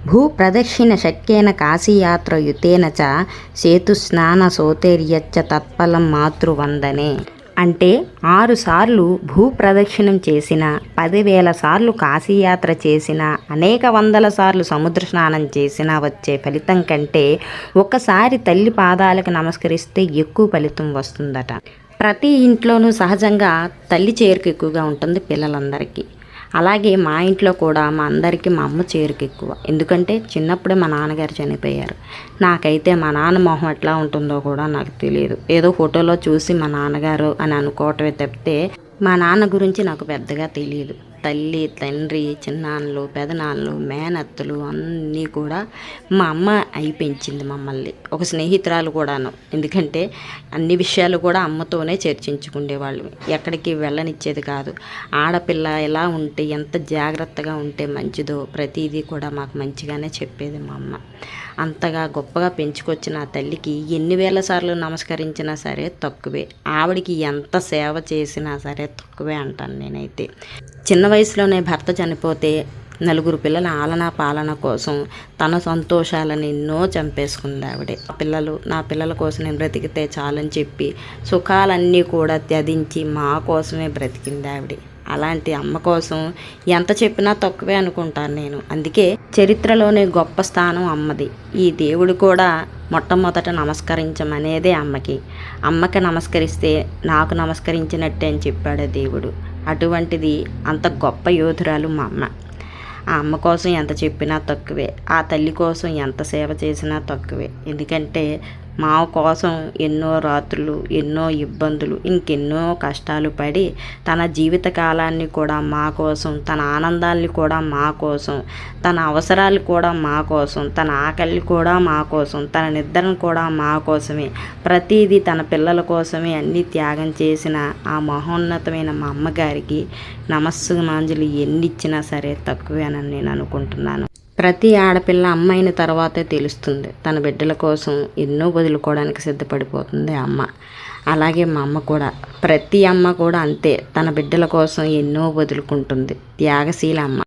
భూప్రదక్షిణ శక్యేన కాశీయాత్రయుతేన చ సేతుస్నాన సోతేర్యచ్చ తత్ఫలం మాతృవందనే. అంటే 6 సార్లు భూప్రదక్షిణం చేసిన, 10,000 సార్లు కాశీయాత్ర చేసిన, అనేక వందల సార్లు సముద్ర స్నానం చేసినా వచ్చే ఫలితం కంటే ఒకసారి తల్లి పాదాలకు నమస్కరిస్తే ఎక్కువ ఫలితం వస్తుందట. ప్రతి ఇంట్లోనూ సహజంగా తల్లి చేరిక ఎక్కువగా ఉంటుంది పిల్లలందరికీ. అలాగే మా ఇంట్లో కూడా మా అందరికీ మా అమ్మ చేరుకు ఎక్కువ. ఎందుకంటే చిన్నప్పుడే మా నాన్నగారు చనిపోయారు. నాకైతే మా నాన్న మొహం ఎట్లా ఉంటుందో కూడా నాకు తెలియదు. ఏదో ఫోటోలో చూసి మా నాన్నగారు అని అనుకోవటమే తప్పితే మా నాన్న గురించి నాకు పెద్దగా తెలియదు. తల్లి, తండ్రి, చిన్నాన్నలు, పెదనాన్నలు, మేనత్తలు అన్నీ కూడా మా అమ్మ అయి పెంచింది మమ్మల్ని. ఒక స్నేహితురాలు కూడాను. ఎందుకంటే అన్ని విషయాలు కూడా అమ్మతోనే చర్చించుకునేవాళ్ళు. ఎక్కడికి వెళ్ళనిచ్చేది కాదు. ఆడపిల్ల ఎలా ఉంటే, ఎంత జాగ్రత్తగా ఉంటే మంచిదో ప్రతిదీ కూడా మాకు మంచిగానే చెప్పేది మా అమ్మ. అంతగా గొప్పగా పెంచుకొచ్చిన ఆ తల్లికి ఎన్ని వేల సార్లు నమస్కరించినా సరే తక్కువే. ఆవిడికి ఎంత సేవ చేసినా సరే తక్కువే అంటాను నేనైతే. చిన్న వయసులోనే భర్త చనిపోతే 4 పిల్లల ఆలనా పాలన కోసం తన సంతోషాలను ఎన్నో చంపేసుకుంది ఆవిడే. నా పిల్లల కోసం నేను బ్రతికితే చాలని చెప్పి సుఖాలన్నీ కూడా త్యజించి మా కోసమే బ్రతికింది ఆవిడ. అలాంటి అమ్మ కోసం ఎంత చెప్పినా తక్కువే అనుకుంటాను నేను. అందుకే చరిత్రలోనే గొప్ప స్థానం అమ్మది. ఈ దేవుడు కూడా మొట్టమొదట నమస్కరించమనేదే అమ్మకి. అమ్మకి నమస్కరిస్తే నాకు నమస్కరించినట్టే అని చెప్పాడు దేవుడు. అటువంటిది అంత గొప్ప యోధురాలు మా అమ్మ. ఆ అమ్మ కోసం ఎంత చెప్పినా తక్కువే. ఆ తల్లి కోసం ఎంత సేవ చేసినా తక్కువే. ఎందుకంటే మా కోసం ఎన్నో రాత్రులు, ఎన్నో ఇబ్బందులు, ఇంకెన్నో కష్టాలు పడి తన జీవిత కాలాన్ని కూడా మా కోసం, తన ఆనందాల్ని కూడా మా కోసం, తన అవసరాలు కూడా మా కోసం, తన ఆకలి కూడా మా కోసం, తన నిద్రను కూడా మా కోసమే, ప్రతిదీ తన పిల్లల కోసమే అన్నీ త్యాగం చేసిన ఆ మహోన్నతమైన మా అమ్మగారికి నమస్సుమాంజలి ఎన్ని ఇచ్చినా సరే తక్కువేనని నేను అనుకుంటున్నాను. ప్రతి ఆడపిల్ల అమ్మాయిన తర్వాతే తెలుస్తుంది. తన బిడ్డల కోసం ఎన్నో వదులుకోవడానికి సిద్ధపడిపోతుంది అమ్మ. అలాగే మా అమ్మ కూడా, ప్రతి అమ్మ కూడా అంతే. తన బిడ్డల కోసం ఎన్నో వదులుకుంటుంది. త్యాగశీల అమ్మ.